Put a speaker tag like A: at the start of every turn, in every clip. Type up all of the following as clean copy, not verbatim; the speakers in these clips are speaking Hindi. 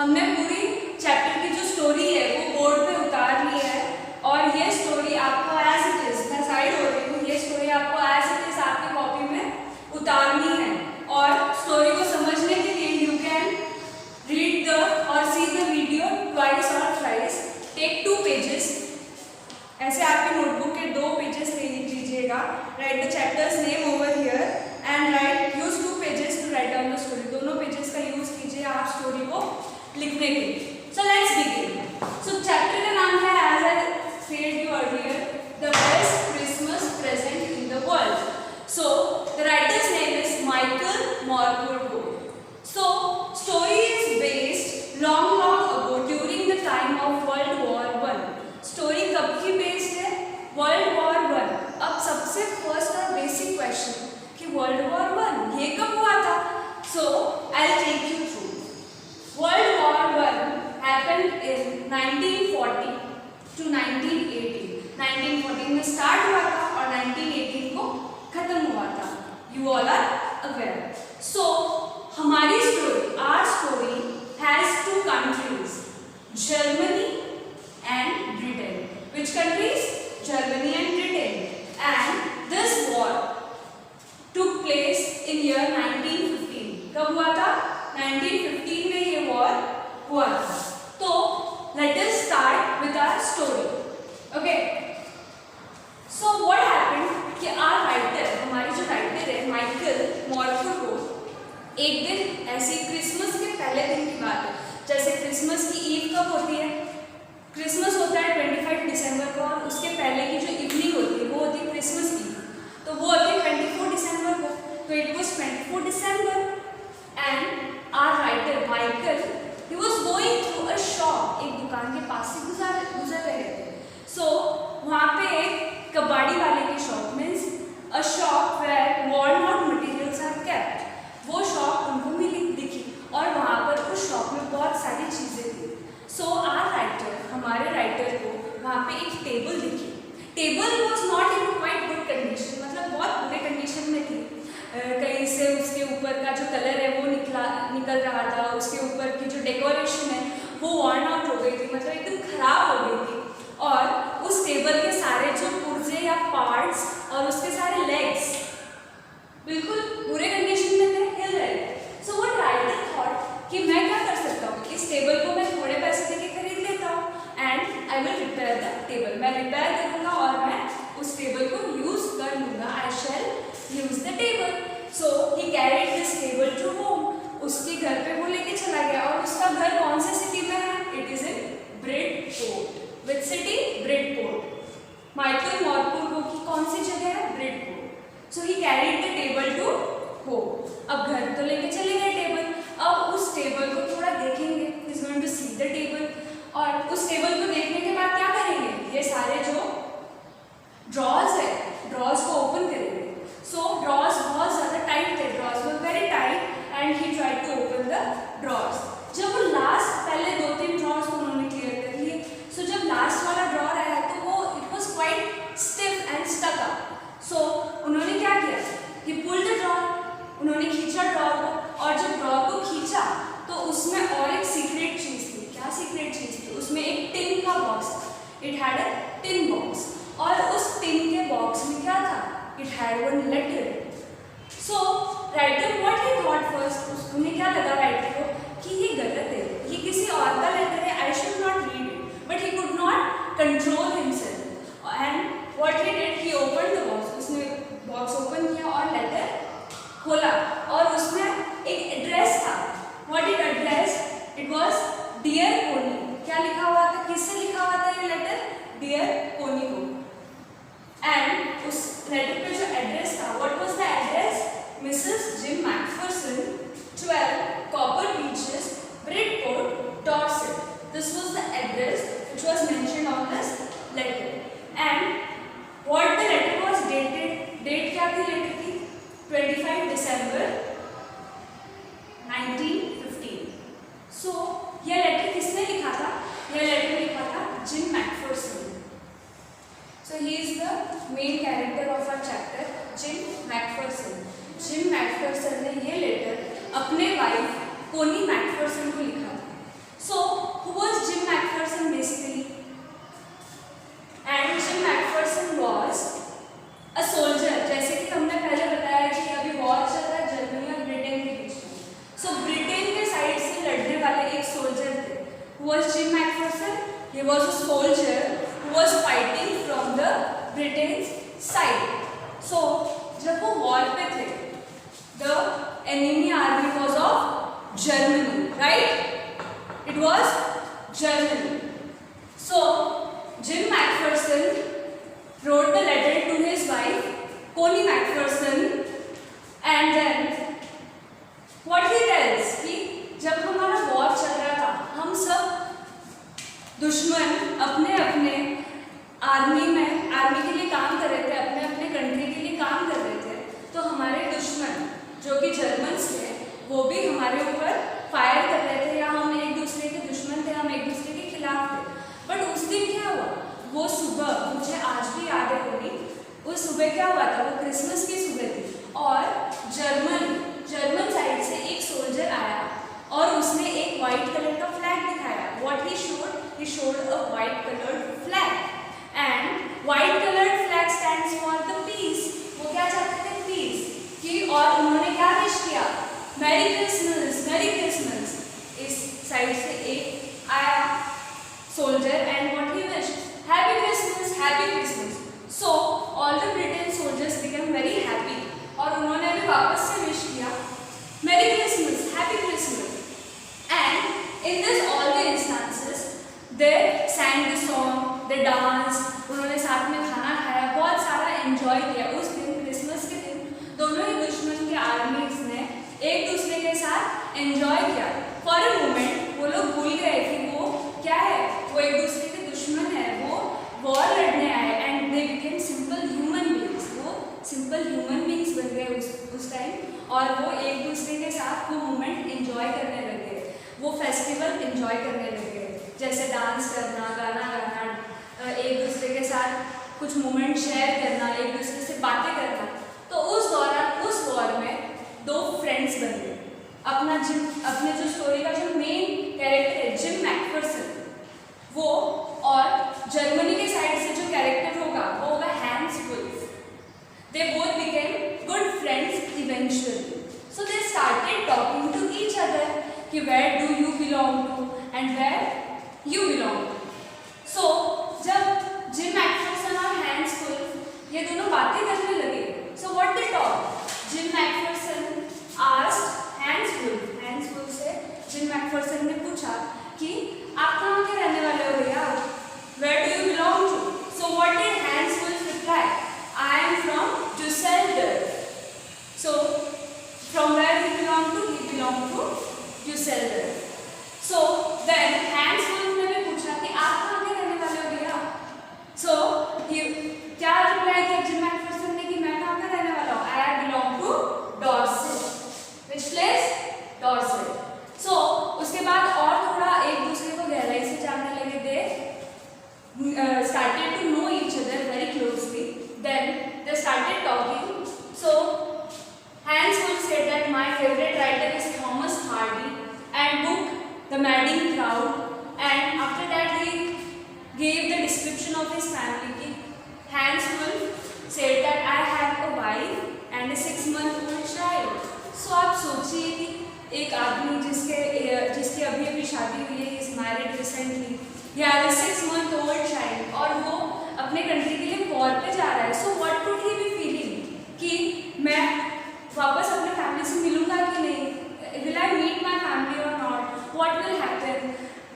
A: हमने पूरी चैप्टर की जो स्टोरी है वो बोर्ड पे उतार ली है और ये स्टोरी आपको एज इट इज, मैं साइड हो रही हूँ, ये स्टोरी आपको एज इट इज आपकी कॉपी में उतारनी है। और स्टोरी को समझने के लिए यू कैन रीड द और सी द वीडियो ट्वाइस और थ्राइस, टेक 2 पेजेस। ऐसे आपके नोटबुक के 2 पेजेस ले लीजिएगा, write the chapters name over here and write use 2 pages to write down the story. दोनों पेजेस का यूज कीजिए आप स्टोरी को लिखने के लिए। So let's begin. So chapter का नाम है as I said you earlier, the best Christmas present in the world. So the writers name is Michael Morpurgo. So story is based long ago during the time of world war 1। Story कब की बेस्ड है? World war 1। अब सबसे फर्स्ट और बेसिक क्वेश्चन कि वर्ल्ड वॉर 1 ये कब हुआ था? So I will take you through. World war 1 happened in 1940 to 1918। 1914 में स्टार्ट हुआ था और 1918 को खत्म हुआ था। You all are aware. So हमारी स्टोरी, our story has 2 countries, Germany and Britain. Which countries? Germany and Britain. And this war took place in year 1915. कब हुआ था? 1915 में ये war हुआ था। तो let us start with our story. Okay. So what happened कि our writer, हमारी जो राइटर है माइकल मॉरकुर्गो, एक दिन ऐसी क्रिसमस के पहले दिन की बात है, जैसे क्रिसमस की ईव कब होती है? क्रिसमस होता है 25 दिसंबर को और उसके पहले की जो इवनिंग होती है वो होती है क्रिसमस ईव, तो वो होती है 24 दिसंबर को। तो it was 24 December and our writer Michael he was going through a shop, एक दुकान के पास से गुजर रहे थे। सो वहाँ पे एक कबाड़ी वाले की shop, means a shop where worn out materials are kept, वो शॉप उनको दिखी और वहाँ पर उस शॉप में बहुत सारी चीज़ें थी। सो आवर राइटर, हमारे राइटर को वहाँ पे एक टेबल दिखी। Table was not in quite good condition, मतलब बहुत बुरे कंडीशन में थी। कहीं से उसके ऊपर का जो कलर है वो निकल रहा था, उसके ऊपर की जो डेकोरेशन है वो वर्न आउट हो गई थी, मतलब एकदम खराब हो गई थी। और उस टेबल के सारे जो पुर्जे या पार्ट्स और उसके सारे लेग्स बिल्कुल बुरे कंडीशन में थे, हिल रहे थे। सो व्हाट राइटर थॉट कि मैं क्या कर सकता हूँ, इस टेबल को मैं थोड़े पैसे देके खरीद लेता हूँ and I will repair the table. मैं रिपेयर करूँगा और मैं उस टेबल को यूज कर लूँगा। I shall use the table. So he carried this table to home. उसके घर पे वो लेके चला गया और उसका घर कौन से सिटी में है? It is in Bridport. Which city? Bridport. Michael Morpurgo की कौन सी जगह है? Bridport. So he carried the table to home. अब घर तो लेके चले गए टेबल, अब उस टेबल को थोड़ा देखेंगे, he is going to see the table. और उस टेबल को देखने के बाद क्या करेंगे? ये सारे जो ड्रॉज है, ड्रॉज को ओपन करेंगे। सो ड्रॉज बहुत ज़्यादा टाइट थे, drawers were very tight and he tried to open the drawers. जब वो लास्ट, पहले 2-3 ड्रॉज को उन्होंने क्लियर कर लिए। सो जब लास्ट वाला ड्रॉर आया तो वो it was quite stiff and stuck up. So उन्होंने क्या किया? ही पुल्ड द ड्रॉर, उन्होंने खींचा ड्रॉर को और जब ड्रॉर को खींचा तो उसमें और एक सीक्रेट चीज़ थी। क्या सीक्रेट चीज़ थी? उसमें एक टिन का बॉक्स था। It had a tin box और उस टिन के बॉक्स में क्या था? It had one letter. So writer what he thought first, उन्हें क्या लगा राइटर को कि ये गलत है, ये किसी और का लेटर है, I should not read it. But he could not control himself and what he did, he open the box. उसने बॉक्स ओपन किया और लेटर खोला और उसमें एक एड्रेस था। What it address? It was dear Connie. क्या लिखा हुआ था? किससे लिखा हुआ था ये लेटर? डियर कोनी को। एंड उस लेटर पे जो एड्रेस था, what was the address? Mrs Jim McPherson, 12 Copper Beeches, Bridport, Dorset. This was the address which was mentioned on this letter. And what the letter was dated, date क्या थी लेटर की? 25 दिसंबर 1915. सो यह लेटर किसने लिखा था? यह लेटर लिखा था gym McPherson. So he is the main character of our chapter, Jim McPherson. Jim McPherson was a soldier who was fighting from the Britain's side. So जब वो वॉर पे थे, the enemy army was of Germany, right? It was Germany. So Jim McPherson wrote the letter to his wife Connie McPherson, and then what he tells कि जब हमारा वॉर चल रहा था, हम सब दुश्मन अपने अपने आर्मी के लिए काम कर रहे थे, अपने अपने कंट्री के लिए काम कर रहे थे, तो हमारे दुश्मन जो कि जर्मन्स थे वो भी हमारे ऊपर फायर कर रहे थे, या हम एक दूसरे के दुश्मन थे, हम एक दूसरे के खिलाफ थे। बट उस दिन क्या हुआ, वो सुबह मुझे आज भी याद है पूरी, उस सुबह क्या हुआ था, वो क्रिसमस की सुबह थी, और जर्मन साइड से एक सोल्जर आया और उसने एक वाइट कलर का फ्लैग दिखाया। What he showed a white colored flag, and white colored flag stands for the peace. वो क्या चाहते थे, पीस कि, और उन्होंने क्या विश किया, मैरी क्रिसमस, मैरी क्रिसमस। इस साइड से एक आया soldier and what he wish, happy Christmas, happy Christmas. So all the Britain soldiers become very happy, और उन्होंने भी वापस से विश किया merry Christmas, happy Christmas. And in this all the instances they sang the song, they dance, उन्होंने साथ में खाना खाया, बहुत सारा एंजॉय किया। उस दिन क्रिसमस के दिन दोनों ही दुश्मन के आर्मीज ने एक दूसरे के साथ एंजॉय किया। फॉर अ मोमेंट वो लोग भूल गए कि वो क्या है, वो एक दूसरे के दुश्मन है, वो वॉर लड़ने आए, and they became simple human beings. वो सिंपल ह्यूमन बींग्स बन गए उस टाइम, और वो एक दूसरे के साथ वो मोमेंट एंजॉय करने लगे, वो फेस्टिवल एंजॉय करने लगे, जैसे डांस करना, गाना गाना, एक दूसरे के साथ कुछ मोमेंट शेयर करना, एक दूसरे से बातें करना। तो उस दौरान उस वॉर में दो फ्रेंड्स बन गए। अपने जो स्टोरी का जो मेन कैरेक्टर है जिम मैकफरसन, वो, और जर्मनी के साइड से जो कैरेक्टर होगा वो होगा Hans Wolf. They both became good friends eventually. So they started talking to each other कि where do you belong to and where you belong. So जब जिम मैकफरसन और हैंस वुल्फ ये दोनों बातें करने लगे, so what they talk? Jim McPherson asked Hans Wolf से जिम मैकफरसन ने पूछा कि आप कहाँ के रहने वाले हो भैया, where do you belong to? So what did Hans Wolf reply? I am from Düsseldorf. So from where he belong to? He belong to Düsseldorf. So then Hans Wolf ने भी पूछा कि आप कहाँ के रहने वाले हो भैया। So क्या रिप्लाई किया जिम मैकफरसन ने कि मैं कहाँ का रहने वाला हूँ, I belong to Dorset. Which place? Dorset. So उसके बाद और थोड़ा एक दूसरे को गहराई से जानने लगे। They started to know each other very closely. Then they started talking. So Hans Wolf said that my favorite writer is Thomas Hardy and book The Madding Crowd, and after that he gave the description of his family. Hans Wolf said that I have a wife and a 6-month-old child. So आप सोचिए कि एक आदमी जिसकी अभी शादी हुई है, is married recently, he has a 6-month-old child, और वो अपने कंट्री के लिए वॉर पे जा रहा है। So what could he be feeling कि मैं वापस अपने फैमिली से मिलूंगा कि नहीं, will I meet my family or not, what will happen,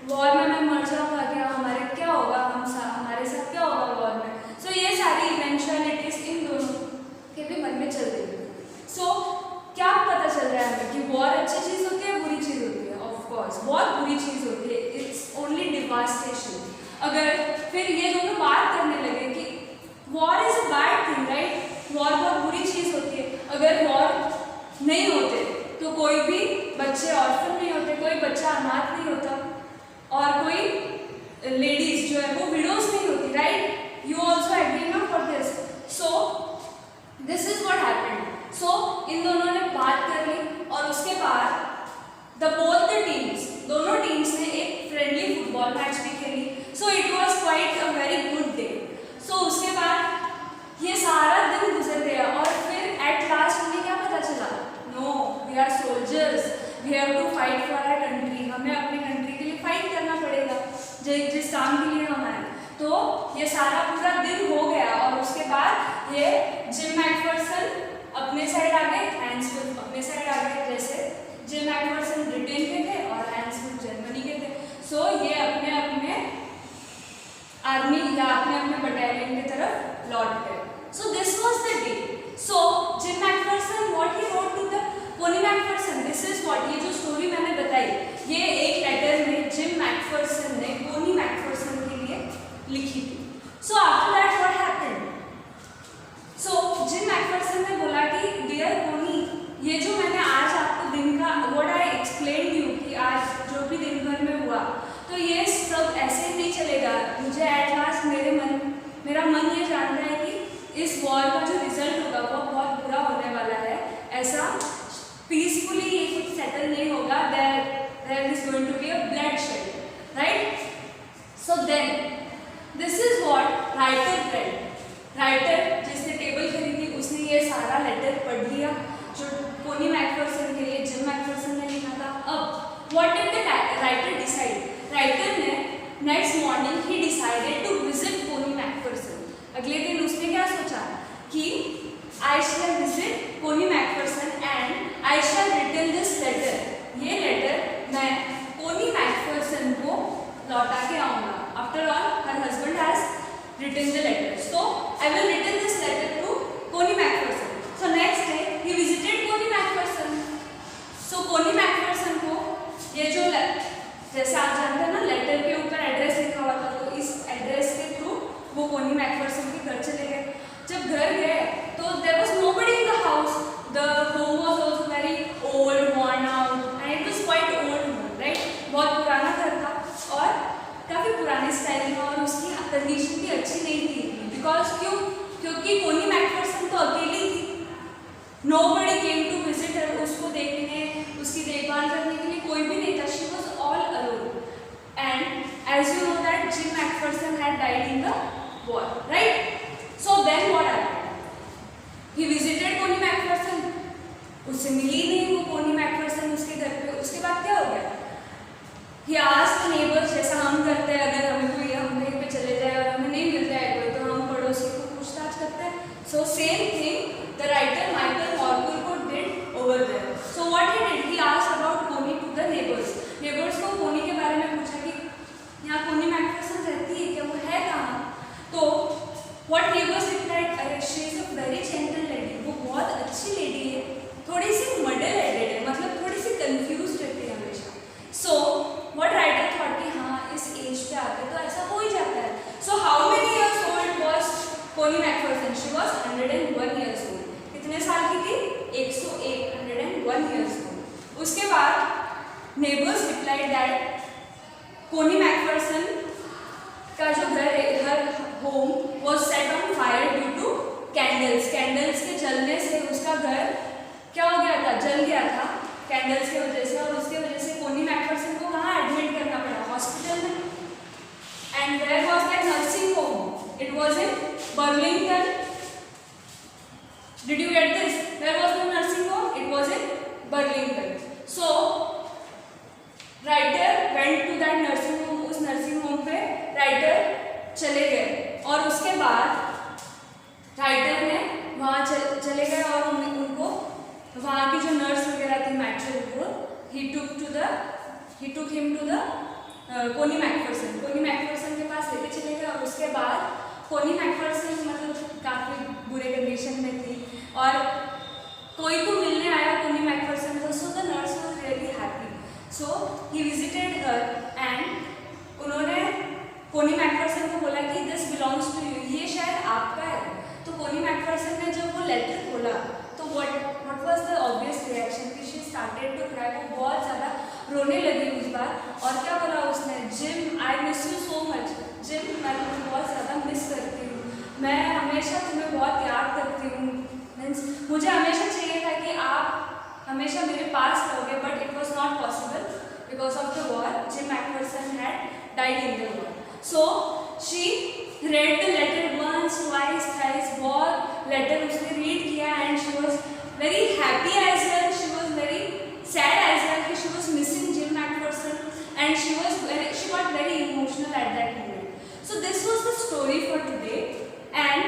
A: war में मैं मर जाऊंगा क्या, क्या होगा, हमारे साथ क्या होगा वॉर में। So ये सारी इवेंचुअलिटीज इन दोनों के भी मन में चल रही है। So क्या पता चल रहा है हमें कि वॉर अच्छी चीज़ होती है, बुरी चीज़ होती है। ऑफ कोर्स बहुत बुरी चीज़ होती है, इट्स ओनली डिवास्टेशन। अगर फिर ये दोनों बात करने लगे कि war is a bad thing, right, war बहुत बुरी चीज़ होती है। अगर वॉर नहीं होते तो कोई भी बच्चे ऑर्फन नहीं होते, कोई बच्चा अनाथ नहीं होता, और कोई लेडीज जो है वो विडोज नहीं होती, राइट। यू ऑल्सो एग्री ना for this. So this is what happened. So इन दोनों ने बात कर ली, और उसके बाद बोथ द टीम्स, दोनों टीम्स ने एक फ्रेंडली फुटबॉल मैच भी खेली। So it was quite a very good day. So उसके बाद ये सारा दिन गुजर गया, और फिर एट लास्ट हमें क्या पता चला, no we are soldiers, we have to fight for our country, हमें अपने कंट्री के लिए फाइट करना पड़ेगा। जिस काम के लिए हम आए। तो ये सारा पूरा दिन हो गया और उसके बाद ये जिम मैकफर्सन अपने साइड आ गए, हैंसवुड अपने साइड आ गए। जैसे जिम मैकफर्सन ब्रिटेन के थे और हैंसवुड जर्मनी के थे। सो ये अपने अपने आर्मी या अपने अपने बटालियन की तरफ लौट गए। So this was the day. So Jim McPherson what he wrote to the Pony McPherson, this is what, ये जो स्टोरी मैंने बताई ये एक लेटर में जिम मैकफर्सन ने पोनी मैकफर्सन के लिए लिखी थी। So after that what happened, so Jim McPherson ने बोला कि डियर पोनी, ये जो मैंने आज आपको दिन का व्हाट आई एक्सप्लेन यू कि आज जो भी दिन भर में हुआ, तो ये सब ऐसे ही नहीं चलेगा। मुझे एट लास्ट मेरा मन ये जानता है कि इस वॉर का जो रिजल्ट होगा वो बहुत बुरा होने वाला है। ऐसा पीसफुली ये कुछ सेटल नहीं होगा। There is going to be a bloodshed, right? So then this is what writer read. Writer जिसने टेबल खरीदी उसने ये सारा लेटर पढ़ लिया जो पोनी मैकफर्सन के लिए जिम मैकफर्सन ने लिखा था। अब what did the writer decide? Writer ने नेक्स्ट मॉर्निंग ही decided to visit Pony McPherson. अगले दिन उसने क्या सोचा कि I shall visit Pony McPherson and I shall return this letter. ये लेटर मैं पोनी मैकफर्सन को लौटा के आऊँगा। After all her husband has written the letter, so I will return this letter to Pony Macpherson. So next day he visited Pony Macpherson. So Pony Macpherson को ये जो जैसे आप जानते हैं ना लेटर के ऊपर एड्रेस लिखा हुआ था, तो इस एड्रेस के थ्रू वो पोनी मैकफर्सन के घर चले गए। जब घर गए तो there was nobody in the house. The home was also very old, worn out, and it was quite old, right? बहुत पुराना घर था और काफ़ी पुराने स्टाइल में और उसकी कंडीशन भी अच्छी नहीं थी। बिकॉज क्योंकि पोनी मैकफर्सन तो अकेली थी। Nobody came to visit her, उसको देखने उसकी देखभाल करने के लिए कोई भी नहीं था। She was all alone and as you know that Jim McPherson had died in the war, right? So then what happened? He visited Pony McPherson, उससे मिली नहीं वो पोनी मैकफर्सन उसके घर पे। उसके बाद क्या हो गया? He asked the neighbors, जैसा हम करते हैं अगर हमें कोई हम कहीं पे चले जाए और हमें नहीं मिलता है कोई, तो हम पड़ोसी को पूछताछ करते हैं। So same thing the writer Michael Moorcock did over there. So what he did? He asked about Pony to the neighbors. Neighbors को पोनी के बारे में पूछा कि यहाँ पोनी मैकफर्सन रहती है क्या, वो है कहाँ? तो what neighbors replied, अरे she is a very gentle lady, वो बहुत अच्छी लेडी है, थोड़ी सी muddle headed है, मतलब थोड़ी सी confused रहती है हमेशा। So what writer thought कि हाँ इस एज पे आते तो ऐसा हो ही जाता है। So how many years old was Pony Macpherson? She was 101 years old. कितने साल की थी? 101, 101 years old. उसके बाद neighbors replied that Pony Macpherson का जो घर है, हर home was set on fire due to candles. Candles के जलने से उसका घर क्या हो गया था? जल गया था कैंडल्स की वजह से, और उसके वजह से पोनी मैकफर्सन को कहाँ एडमिट करना पड़ा? हॉस्पिटल में। And where was that nursing home? It was in Burlington. Did you get this? Where was the nursing home? It was in Burlington. So writer went to that nursing home. उस नर्सिंग होम पे राइटर चले गए और उसके बाद राइटर ने वहाँ चले गए और उनको वहाँ की जो नर्स वगैरह थी मैट्रिल को he took him to the Pony McPherson. Pony McPherson के पास लेके चले गए और उसके बाद पोनी मैकफर्सन मतलब काफ़ी बुरे कंडीशन में थी और कोई तो मिलने आया पोनी मैकफर्सन को। So the nurse was really happy. So he visited her and उन्होंने पोनी मैकफर्सन को बोला कि दिस बिलोंग्स टू यू, ये शायद आपका है। तो पोनी मैकफर्सन ने जब वो लेटर खोला तो what was the obvious reaction कि she started to cry। वो बहुत ज़्यादा रोने लगी उस बार और क्या बोला उसने? Gym I miss you so much. Gym मैं तुम्हें बहुत ज़्यादा मिस करती हूँ, मैं हमेशा तुम्हें बहुत याद करती हूँ। मीन्स मुझे हमेशा चाहिए था कि आप हमेशा मेरे पास रहोगे, but it was not possible because of the war. Gym McPherson had died in the war. So she read the letter once, twice, thrice. बहुत लेटर उसने रीड किया and she was very happy as well. She was very sad as well. She was missing Jim Macpherson and she got very emotional story for today. And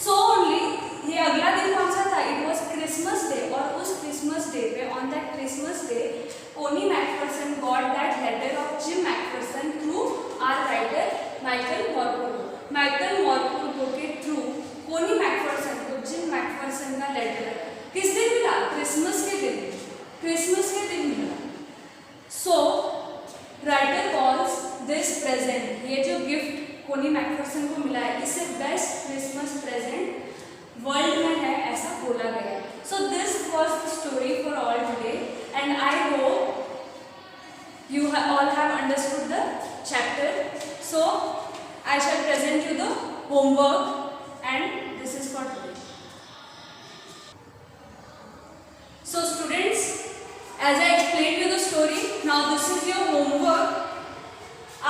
A: so only ये अगला दिन कौन सा था? It was Christmas Day. और उस Christmas Day पे, on that Christmas Day, Connie Macpherson got that letter of Jim Macpherson through our writer Michael Morpurgo. Michael Morpurgo के through Connie Macpherson को Jim Macpherson का letter किस दिन मिला? क्रिसमस के दिन. क्रिसमस के दिन मिला. So writer calls this present, ये जो गिफ्ट कोनी मैकफरसन को मिला है, इसे बेस्ट क्रिसमस प्रेजेंट वर्ल्ड में है, ऐसा बोला गया. So this was the story for all today and I hope you all have understood the chapter. So I shall present you the homework and this is for today. So students, as I explained you the story, now this is your homework.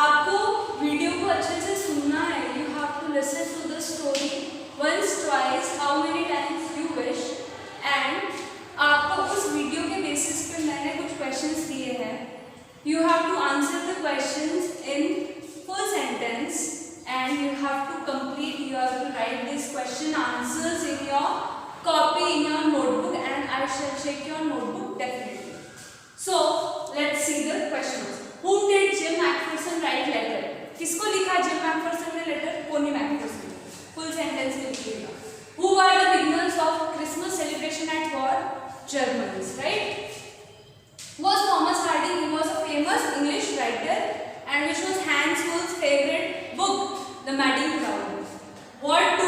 A: आपको वीडियो को अच्छे से सुनना है. You have to listen to the story once, twice, how many times you wish. And आपको उस वीडियो के बेसिस पे मैंने कुछ क्वेश्चंस दिए हैं. You have to answer the questions in full sentence and you have to complete. You have to write these question answers in your copy, in your notebook, and I shall check your notebook definitely. So let's see the questions. Whom did Jim Macpherson write letter? किसको लिखा Jim Macpherson ने letter? Connie Macpherson. Full sentence में लिखिएगा. Who were the beginners of Christmas celebration at war? Germans, right? Was Thomas Harding? He was a famous English writer, and which was Hans School's favorite book, The Madding Crowd. What